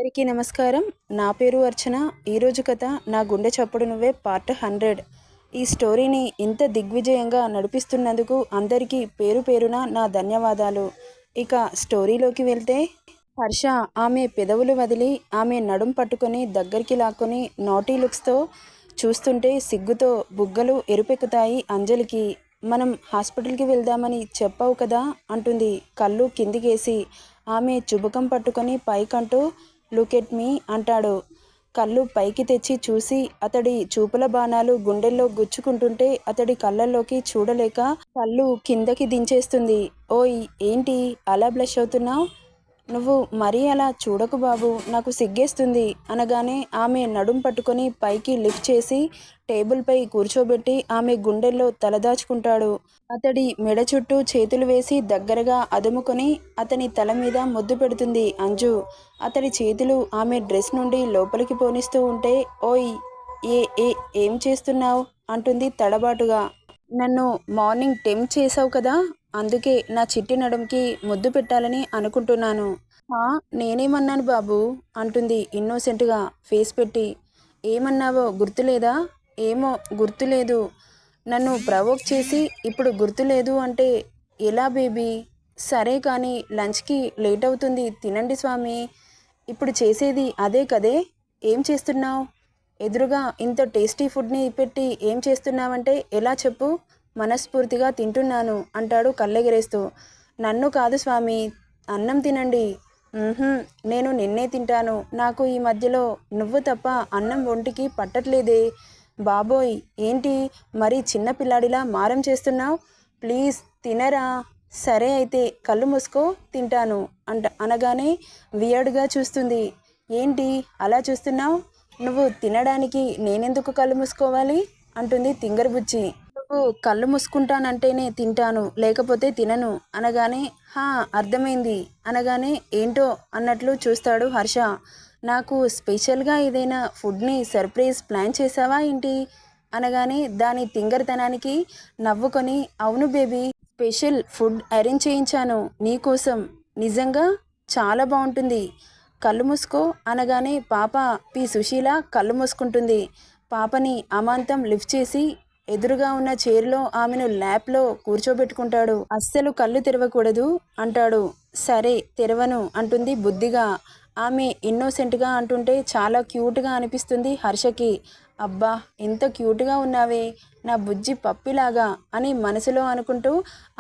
అందరికీ నమస్కారం. నా పేరు అర్చన. ఈరోజు కథ నా గుండె చప్పుడు నువ్వే పార్ట్ 100. ఈ స్టోరీని ఇంత దిగ్విజయంగా నడిపిస్తున్నందుకు అందరికీ పేరు పేరున నా ధన్యవాదాలు. ఇక స్టోరీలోకి వెళ్తే, హర్ష ఆమె పెదవులు వదిలి ఆమె నడుం పట్టుకొని దగ్గరికి లాక్కొని నాటీ లుక్స్తో చూస్తుంటే సిగ్గుతో బుగ్గలు ఎరుపెక్కుతాయి అంజలికి. మనం హాస్పిటల్కి వెళ్దామని చెప్పావు కదా అంటుంది కళ్ళు కిందికేసి. ఆమె చుబుకం పట్టుకొని పైకంటూ లుక్ ఎట్ మీ అంటాడు. కళ్ళు పైకి తెచ్చి చూసి అతడి చూపుల బాణాలు గుండెల్లో గుచ్చుకుంటుంటే అతడి కళ్ళల్లోకి చూడలేక కళ్ళు కిందకి దించేస్తుంది. ఓయ్ ఏంటి అలా బ్లష్ అవుతున్నావు? నువ్వు మరీ అలా చూడకు బాబు, నాకు సిగ్గేస్తుంది అనగానే ఆమె నడుం పట్టుకొని పైకి లిఫ్ట్ చేసి టేబుల్పై కూర్చోబెట్టి ఆమె గుండెల్లో తలదాచుకుంటాడు. అతడి మెడ చుట్టూ చేతులు వేసి దగ్గరగా అదుముకొని అతని తల మీద ముద్దు పెడుతుంది అంజు. అతడి చేతులు ఆమె డ్రెస్ నుండి లోపలికి పోనిస్తూ ఉంటే, ఓయ్ ఏ ఏ ఏం చేస్తున్నావు అంటుంది తడబాటుగా. నన్ను మార్నింగ్ టెంప్ట్ చేసావు కదా, అందుకే నా చిట్టి నడుంకి ముద్దు పెట్టాలని అనుకుంటున్నాను. నేనేమన్నాను బాబు అంటుంది ఇన్నోసెంట్గా ఫేస్ పెట్టి. ఏమన్నావో గుర్తులేదా? ఏమో గుర్తులేదు. నన్ను ప్రవోక్ చేసి ఇప్పుడు గుర్తులేదు అంటే ఎలా బేబీ? సరే కానీ లంచ్కి లేట్ అవుతుంది, తినండి స్వామి. ఇప్పుడు చేసేది అదే కదే. ఏం చేస్తున్నావు? ఎదురుగా ఇంత టేస్టీ ఫుడ్ని పెట్టి ఏం చేస్తున్నావంటే ఎలా చెప్పు? మనస్ఫూర్తిగా తింటున్నాను అంటాడు కళ్ళెగరేస్తూ. నన్ను కాదు స్వామి, అన్నం తినండి. నేను నిన్నే తింటాను. నాకు ఈ మధ్యలో నువ్వు తప్ప అన్నం ఒంటికి పట్టట్లేదే. బాబోయ్ ఏంటి మరీ చిన్నపిల్లాడిలా మారం చేస్తున్నావు? ప్లీజ్ తినరా. సరే అయితే కళ్ళు మూసుకో, తింటాను అనగానే వియర్డ్గా చూస్తుంది. ఏంటి అలా చూస్తున్నావు? నువ్వు తినడానికి నేనెందుకు కళ్ళు మూసుకోవాలి అంటుంది తింగరబుచ్చి. నువ్వు కళ్ళు మూసుకుంటానంటేనే తింటాను, లేకపోతే తినను అనగానే అర్థమైంది అనగానే ఏంటో అన్నట్లు చూస్తాడు హర్ష. నాకు స్పెషల్గా ఏదైనా ఫుడ్ని సర్ప్రైజ్ ప్లాన్ చేసావా ఏంటి అనగానే దాని తింగరతనానికి నవ్వుకొని, అవును బేబీ, స్పెషల్ ఫుడ్ అరేంజ్ చేయించాను నీకోసం. నిజంగా చాలా బాగుంటుంది. కళ్ళు మూసుకో అనగానే పాప పి సుశీల కళ్ళు మూసుకుంటుంది. పాపని అమాంతం లిఫ్ట్ చేసి ఎదురుగా ఉన్న చైర్లో ఆమెను ల్యాప్లో కూర్చోబెట్టుకుంటాడు. అస్సలు కళ్ళు తెరవకూడదు అంటాడు. సరే తెరవను అంటుంది బుద్ధిగా. ఆమె ఇన్నోసెంట్గా అంటుంటే చాలా క్యూట్గా అనిపిస్తుంది హర్షకి. అబ్బా ఎంత క్యూట్గా ఉన్నావే నా బుజ్జి పప్పిలాగా అని మనసులో అనుకుంటూ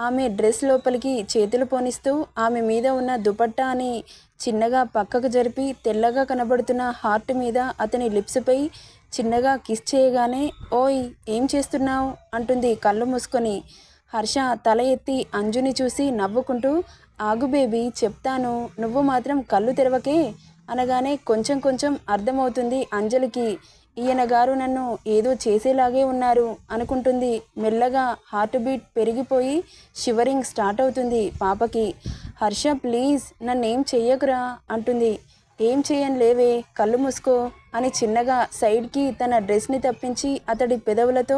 ఆమె డ్రెస్ లోపలికి చేతులు పోనిస్తూ ఆమె మీద ఉన్న దుపట్టాని చిన్నగా పక్కకు జరిపి తెల్లగా కనబడుతున్న హార్ట్ మీద అతని లిప్స్పై చిన్నగా కిస్ చేయగానే, ఓయ్ ఏం చేస్తున్నావు అంటుంది కళ్ళు మూసుకొని. హర్ష తల ఎత్తి అంజుని చూసి నవ్వుకుంటూ, ఆగు బేబీ చెప్తాను, నువ్వు మాత్రం కళ్ళు తెరవకే అనగానే కొంచెం కొంచెం అర్థమవుతుంది అంజలికి. ఈయన గారు నన్ను ఏదో చేసేలాగే ఉన్నారు అనుకుంటుంది. మెల్లగా హార్ట్ బీట్ పెరిగిపోయి షివరింగ్ స్టార్ట్ అవుతుంది పాపకి. హర్ష ప్లీజ్ నన్నేం చెయ్యకురా అంటుంది. ఏం చేయను లేవే, కళ్ళు మూసుకో అని చిన్నగా సైడ్కి తన డ్రెస్ని తప్పించి అతడి పెదవులతో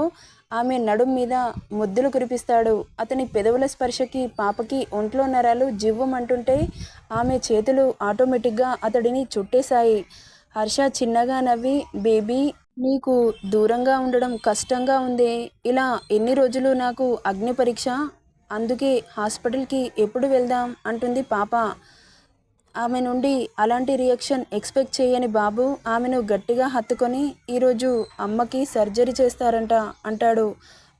ఆమె నడుం మీద ముద్దులు కురిపిస్తాడు. అతని పెదవుల స్పర్శకి పాపకి ఒంట్లో నరాలు జివ్వమంటుంటే ఆమె చేతులు ఆటోమేటిక్గా అతడిని చుట్టేశాయి. హర్ష చిన్నగా నవ్వి, బేబీ నీకు దూరంగా ఉండడం కష్టంగా ఉందే, ఇలా ఎన్ని రోజులు నాకు అగ్ని పరీక్ష, అందుకే హాస్పిటల్కి ఎప్పుడు వెళ్దాం అంటుంది పాప. ఆమె నుండి అలాంటి రియాక్షన్ ఎక్స్పెక్ట్ చేయని బాబు ఆమెను గట్టిగా హత్తుకొని, ఈరోజు అమ్మకి సర్జరీ చేస్తారంట అంటాడు.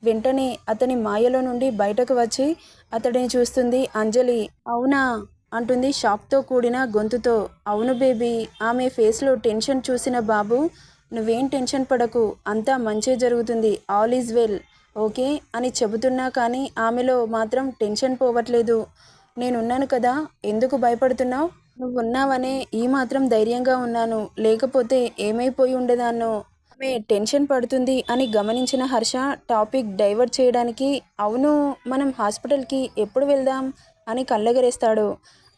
వెంటనే అతని మాయలో నుండి బయటకు వచ్చి అతడిని చూస్తుంది అంజలి. అవునా అంటుంది షాక్తో కూడిన గొంతుతో. అవును బేబీ. ఆమె ఫేస్లో టెన్షన్ చూసిన బాబు, నువ్వేం టెన్షన్ పడకు, అంతా మంచే జరుగుతుంది, ఆల్ ఈజ్ వెల్ ఓకే అని చెబుతున్నా కానీ ఆమెలో మాత్రం టెన్షన్ పోవట్లేదు. నేనున్నాను కదా, ఎందుకు భయపడుతున్నావు? నువ్వున్నావనే ఈ మాత్రం ధైర్యంగా ఉన్నాను, లేకపోతే ఏమైపోయి ఉండేదాన్నో. ఆమె టెన్షన్ పడుతుంది అని గమనించిన హర్ష టాపిక్ డైవర్ట్ చేయడానికి, అవును మనం హాస్పిటల్కి ఎప్పుడు వెళ్దాం అని కళ్ళెగరేస్తాడు.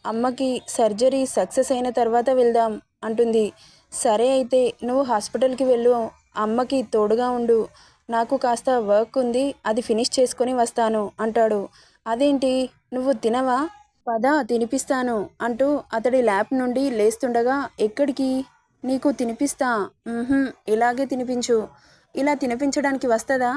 అమ్మకి సర్జరీ సక్సెస్ అయిన తర్వాత వెళ్దాం అంటుంది. సరే అయితే నువ్వు హాస్పిటల్కి వెళ్ళు, అమ్మకి తోడుగా ఉండు, నాకు కాస్త వర్క్ ఉంది, అది ఫినిష్ చేసుకొని వస్తాను అంటాడు. అదేంటి నువ్వు తినవా? పద తినిపిస్తాను అంటూ అతడి ల్యాప్ నుండి లేస్తుండగా, ఎక్కడికి? నీకు తినిపిస్తా. "ఉహుం, ఇలాగే తినిపించు." ఇలా తినిపించడానికి వస్తదా?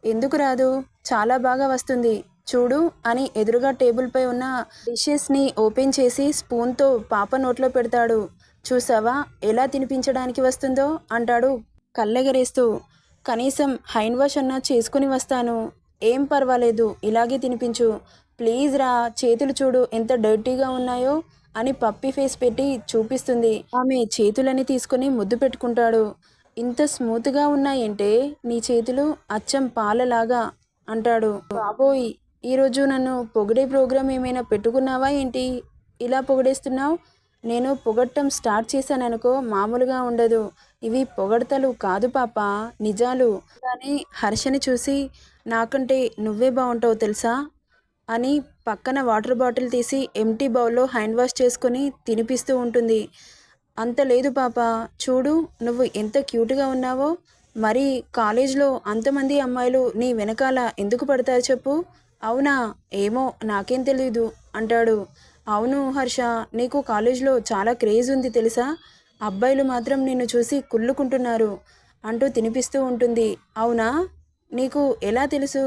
ఎందుకు రాదు? చాలా బాగా వస్తుంది. చూడు అని ఎదురుగా టేబుల్పై ఉన్న డిషెస్ని ఓపెన్ చేసి స్పూన్తో పాప నోట్లో పెడతాడు. చూసావా ఎలా తినిపించడానికి వస్తుందో అంటాడు కళ్ళెగరేస్తూ. కనీసం హ్యాండ్ వాష్ అన్నా చేసుకుని వస్తాను. ఏం పర్వాలేదు, ఇలాగే తినిపించు. ప్లీజ్ రా, చేతులు చూడు ఎంత డర్టీగా ఉన్నాయో అని పప్పీ ఫేస్ పెట్టి చూపిస్తుంది. ఆమె చేతులని తీసుకుని ముద్దు పెట్టుకుంటాడు. ఇంత స్మూత్గా ఉన్నాయంటే నీ చేతులు, అచ్చం పాలలాగా అంటాడు. బాబోయ్, ఈరోజు నన్ను పొగిడే ప్రోగ్రాం ఏమైనా పెట్టుకున్నావా ఏంటి? ఇలా పొగిడేస్తున్నావు? నేను పొగట్టం స్టార్ట్ చేశాననుకో, మామూలుగా ఉండదు. ఇవి పొగడతలు కాదు పాప, నిజాలు. కానీ హర్షని చూసి నాకంటే నువ్వే బాగుంటావు తెలుసా అని పక్కన వాటర్ బాటిల్ తీసి ఎంటీ బౌల్లో హ్యాండ్ వాష్ చేసుకుని తినిపిస్తూ ఉంటుంది. అంత లేదు పాప, చూడు నువ్వు ఎంత క్యూట్గా ఉన్నావో. మరి కాలేజ్లో అంతమంది అమ్మాయిలు నీ వెనకాల ఎందుకు పడతారు చెప్పు? అవునా? ఏమో నాకేం తెలీదు అంటాడు. అవును హర్ష, నీకు కాలేజ్లో చాలా క్రేజ్ ఉంది తెలుసా? అబ్బాయిలు మాత్రం నిన్ను చూసి కుళ్ళుకుంటున్నారు అంటూ తినిపిస్తూ ఉంటుంది. అవునా? నీకు ఎలా తెలుసు?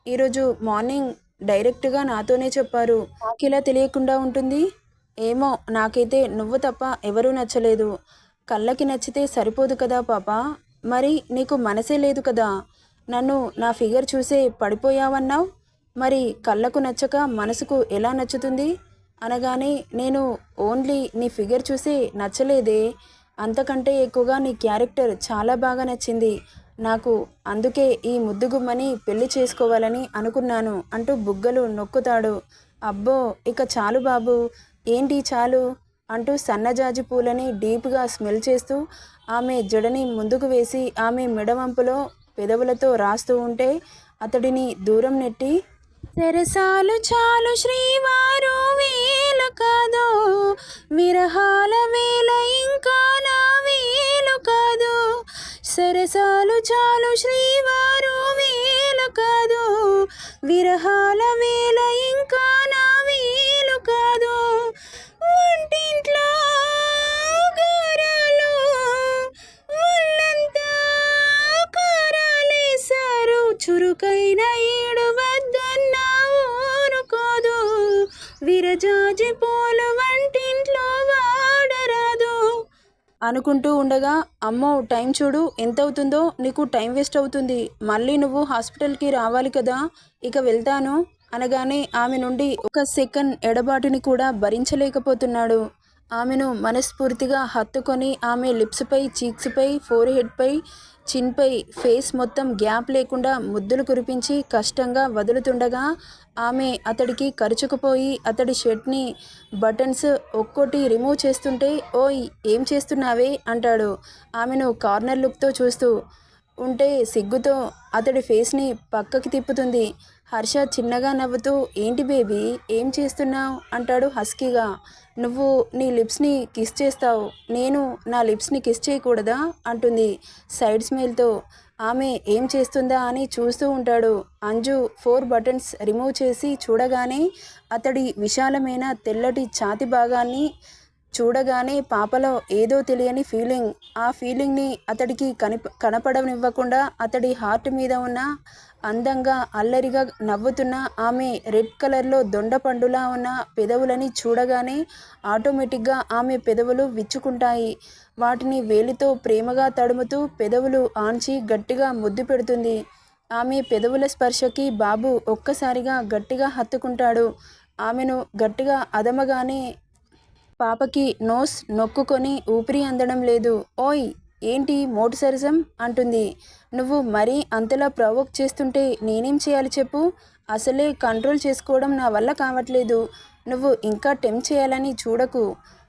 ఈరోజు మార్నింగ్ డైరెక్ట్గా నాతోనే చెప్పారు. నాకెలా తెలియకుండా ఉంటుంది? ఏమో, నాకైతే నువ్వు తప్ప ఎవరూ నచ్చలేదు. కళ్ళకి నచ్చితే సరిపోదు కదా పాప, మరి నీకు మనసే లేదు కదా. నన్ను నా ఫిగర్ చూసే పడిపోయావన్నావు. మరి కళ్ళకు నచ్చక మనసుకు ఎలా నచ్చుతుంది అనగానే, నేను ఓన్లీ నీ ఫిగర్ చూసే నచ్చలేదే, అంతకంటే ఎక్కువగా నీ క్యారెక్టర్ చాలా బాగా నచ్చింది నాకు. అందుకే ఈ ముద్దుగుమ్మని పెళ్లి చేసుకోవాలని అనుకున్నాను అంటూ బుగ్గలు నొక్కుతాడు. అబ్బో, ఇక చాలు బాబు. ఏంటి చాలు అంటూ సన్నజాజి పూలని డీప్గా స్మెల్ చేస్తూ ఆమె జడని ముందుకు వేసి ఆమె మెడవంపులో పెదవులతో రాస్తూ ఉంటే అతడిని దూరం నెట్టి, సరసాలు చాలు శ్రీవారు వేలు కాదు, విరహాల వేల ఇంకా నా వేలు కాదు. సరసాలు చాలు శ్రీవారు వేలు కాదు, విరహాల వేల ఇంకా నా వేలు కాదు. వంటింట్లో గారాలు ఒళ్ళంతా కారాలేశారు, చురుకైన ఏడు వద్దన్న ఊరుకోదు, విరజాజి పూలు వంటింట్లో వాడరాదు అనుకుంటూ ఉండగా, అమ్మో టైం చూడు ఎంత అవుతుందో, నీకు టైం వేస్ట్ అవుతుంది. మళ్ళీ నువ్వు హాస్పిటల్కి రావాలి కదా, ఇక వెళ్తాను అనగానే ఆమె నుండి ఒక సెకండ్ ఎడబాటుని కూడా భరించలేకపోతున్నాడు. ఆమెను మనస్ఫూర్తిగా హత్తుకొని ఆమె లిప్స్పై, చీక్స్పై, ఫోర్హెడ్పై, చిన్పై, ఫేస్ మొత్తం గ్యాప్ లేకుండా ముద్దులు కురిపించి కష్టంగా వదులుతుండగా ఆమె అతడికి కరుచుకుపోయి అతడి షర్ట్ని బటన్స్ ఒక్కోటి రిమూవ్ చేస్తుంటే, ఓయ్ ఏం చేస్తున్నావే అంటాడు. ఆమెను కార్నర్ లుక్తో చూస్తూ ఉంటే సిగ్గుతో అతడి ఫేస్ని పక్కకి తిప్పుతుంది. హర్ష చిన్నగా నవ్వుతూ, ఏంటి బేబీ ఏం చేస్తున్నావు అంటాడు హస్కీగా. నువ్వు నీ లిప్స్ని కిస్ చేస్తావు, నేను నా లిప్స్ని కిస్ చేయకూడదా అంటుంది సైడ్ స్మైల్తో. ఆమె ఏం చేస్తుందా అని చూస్తూ ఉంటాడు. అంజు 4 బటన్స్ రిమూవ్ చేసి చూడగానే అతడి విశాలమైన తెల్లటి ఛాతి భాగాన్ని చూడగానే పాపలో ఏదో తెలియని ఫీలింగ్. ఆ ఫీలింగ్ని అతడికి కనపడనివ్వకుండా అతడి హార్ట్ మీద ఉన్న అందంగా అల్లరిగా నవ్వుతున్న ఆమె రెడ్ కలర్లో దొండపండులా ఉన్న పెదవులని చూడగానే ఆటోమేటిక్గా ఆమె పెదవులు విచ్చుకుంటాయి. వాటిని వేలితో ప్రేమగా తడుముతూ పెదవులు ఆంచి గట్టిగా ముద్దు పెడుతుంది. ఆమె పెదవుల స్పర్శకి బాబు ఒక్కసారిగా గట్టిగా హత్తుకుంటాడు. ఆమెను గట్టిగా అదమగానే పాపకి నోస్ నొక్కుకొని ఊపిరి అందడం లేదు. ఓయ్ ఏంటి మోటు సరసం అంటుంది. నువ్వు మరీ అంతలా ప్రవోక్ చేస్తుంటే నేనేం చేయాలి చెప్పు? అసలే కంట్రోల్ చేసుకోవడం నా వల్ల కావట్లేదు. నువ్వు ఇంకా టెంప్ట్ చేయాలని చూడకు.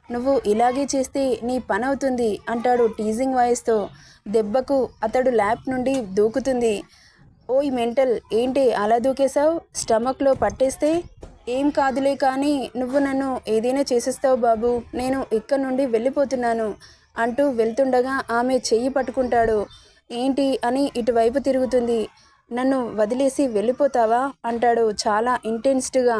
నువ్వు ఇలాగే చేస్తే నీ పని అవుతుంది అంటాడు టీజింగ్ వాయిస్తో. దెబ్బకు అతడు ల్యాప్ నుండి దూకుతుంది. ఓయ్ మెంటల్, ఏంటి అలా దూకేశావు? స్టమక్లో పట్టేస్తే ఏం కాదులే, కానీ నువ్వు నన్ను ఏదైనా చేసేస్తావు బాబు, నేను ఇక్కడ నుండి వెళ్ళిపోతున్నాను అంటూ వెళ్తుండగా ఆమె చెయ్యి పట్టుకుంటాడు. ఏంటి అని ఇటువైపు తిరుగుతుంది. నన్ను వదిలేసి వెళ్ళిపోతావా అంటాడు చాలా ఇంటెన్స్డ్గా.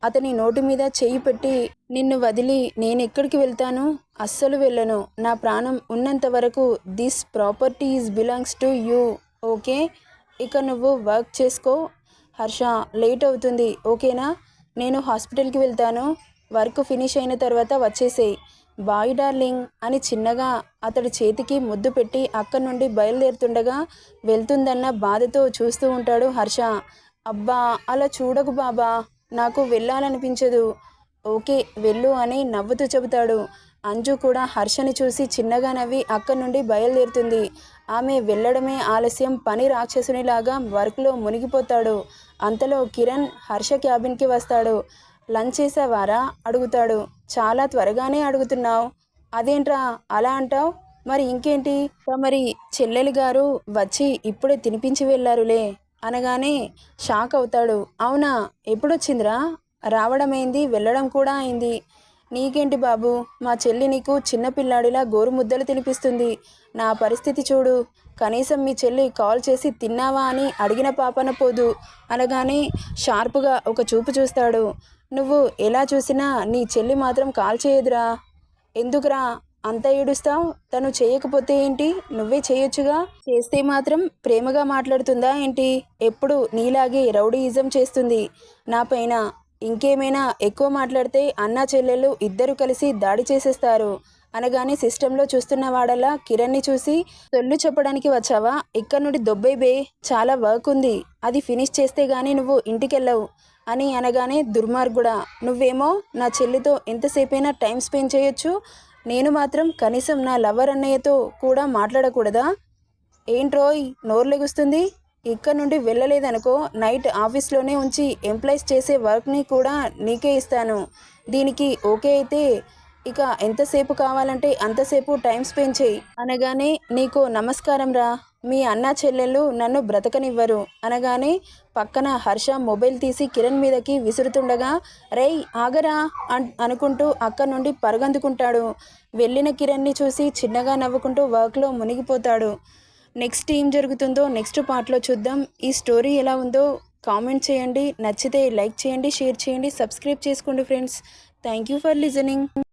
అతని నోటి మీద చెయ్యి పెట్టి, నిన్ను వదిలి నేనెక్కడికి వెళ్తాను? అస్సలు వెళ్ళను. నా ప్రాణం ఉన్నంత వరకు this property is belongs to you. Okay, ఇక నువ్వు వర్క్ చేసుకో. హర్ష, లేట్ అవుతుంది, ఓకేనా? నేను హాస్పిటల్కి వెళ్తాను. వర్క్ ఫినిష్ అయిన తర్వాత వచ్చేసేయ్. బాయ్ డార్లింగ్ అని చిన్నగా అతడి చేతికి ముద్దు పెట్టి అక్కడి నుండి బయలుదేరుతుండగా వెళ్తుందన్న బాధతో చూస్తూ ఉంటాడు హర్ష. అబ్బా, అలా చూడకు బాబా, నాకు వెళ్ళాలనిపించదు. ఓకే వెళ్ళు అని నవ్వుతూ చెబుతాడు. అంజు కూడా హర్షని చూసి చిన్నగా నవ్వి అక్కడి నుండి బయలుదేరుతుంది. ఆమె వెళ్ళడమే ఆలస్యం. పని రాక్షసునిలాగా వర్క్లో మునిగిపోతాడు. అంతలో కిరణ్ హర్ష క్యాబిన్కి వస్తాడు. లంచ్ చేసావారా అడుగుతాడు. చాలా త్వరగానే అడుగుతున్నావు, అదేంట్రా అలా అంటావు? మరి ఇంకేంటి? మరి చెల్లెలి గారు వచ్చి ఇప్పుడే తినిపించి వెళ్ళారులే అనగానే షాక్ అవుతాడు. అవునా, ఎప్పుడొచ్చిందిరా? రావడమైంది, వెళ్ళడం కూడా అయింది. నీకేంటి బాబు, మా చెల్లి నీకు చిన్నపిల్లాడిలా గోరుముద్దలు తినిపిస్తుంది. నా పరిస్థితి చూడు. కనీసం మీ చెల్లి కాల్ చేసి తిన్నావా అని అడిగిన పాపన పోదు అనగానే షార్పుగా ఒక చూపు చూస్తాడు. నువ్వు ఎలా చూసినా నీ చెల్లి మాత్రం కాల్ చేయదురా. ఎందుకురా అంత ఏడుస్తావు? తను చేయకపోతే ఏంటి, నువ్వే చేయొచ్చుగా. చేస్తే మాత్రం ప్రేమగా మాట్లాడుతుందా ఏంటి? ఎప్పుడు నీలాగే రౌడీయిజం చేస్తుంది నా పైన. ఇంకేమైనా ఎక్కువ మాట్లాడితే అన్నా చెల్లెళ్ళు ఇద్దరు కలిసి దాడి చేసేస్తారు అనగానే సిస్టంలో చూస్తున్న వాడల్లా కిరణ్ని చూసి, సొల్లు చెప్పడానికి వచ్చావా? ఇక్కడ నుండి దొబ్బై బే, చాలా వర్క్ ఉంది, అది ఫినిష్ చేస్తే గానీ నువ్వు ఇంటికెళ్ళవు అని అనగానే దుర్మార్గుడా, నువ్వేమో నా చెల్లితో ఎంతసేపైనా టైం స్పెండ్ చేయొచ్చు, నేను మాత్రం కనీసం నా లవర్ అన్నయ్యతో కూడా మాట్లాడకూడదా? ఏంట్రోయ్ నోరు లెగుస్తుంది? ఇక్కడ నుండి వెళ్ళలేదనుకో, నైట్ ఆఫీస్లోనే ఉంచి ఎంప్లాయీస్ చేసే వర్క్ని కూడా నీకే ఇస్తాను. దీనికి ఓకే అయితే ఇక ఎంతసేపు కావాలంటే అంతసేపు టైం స్పెండ్ చేయి అనగానే, నీకు నమస్కారం రా, మీ అన్నా చెల్లెళ్ళు నన్ను బ్రతకనివ్వరు అనగానే పక్కన హర్ష మొబైల్ తీసి కిరణ్ మీదకి విసురుతుండగా, రేయ్ ఆగరా అనుకుంటూ అక్కడి నుండి పరుగందుకుంటాడు. వెళ్ళిన కిరణ్ని చూసి చిన్నగా నవ్వుకుంటూ వర్క్లో మునిగిపోతాడు. నెక్స్ట్ ఏం జరుగుతుందో నెక్స్ట్ పార్ట్లో చూద్దాం. ఈ స్టోరీ ఎలా ఉందో కామెంట్ చేయండి. నచ్చితే లైక్ చేయండి, షేర్ చేయండి, సబ్స్క్రైబ్ చేసుకోండి friends. Thank you for listening.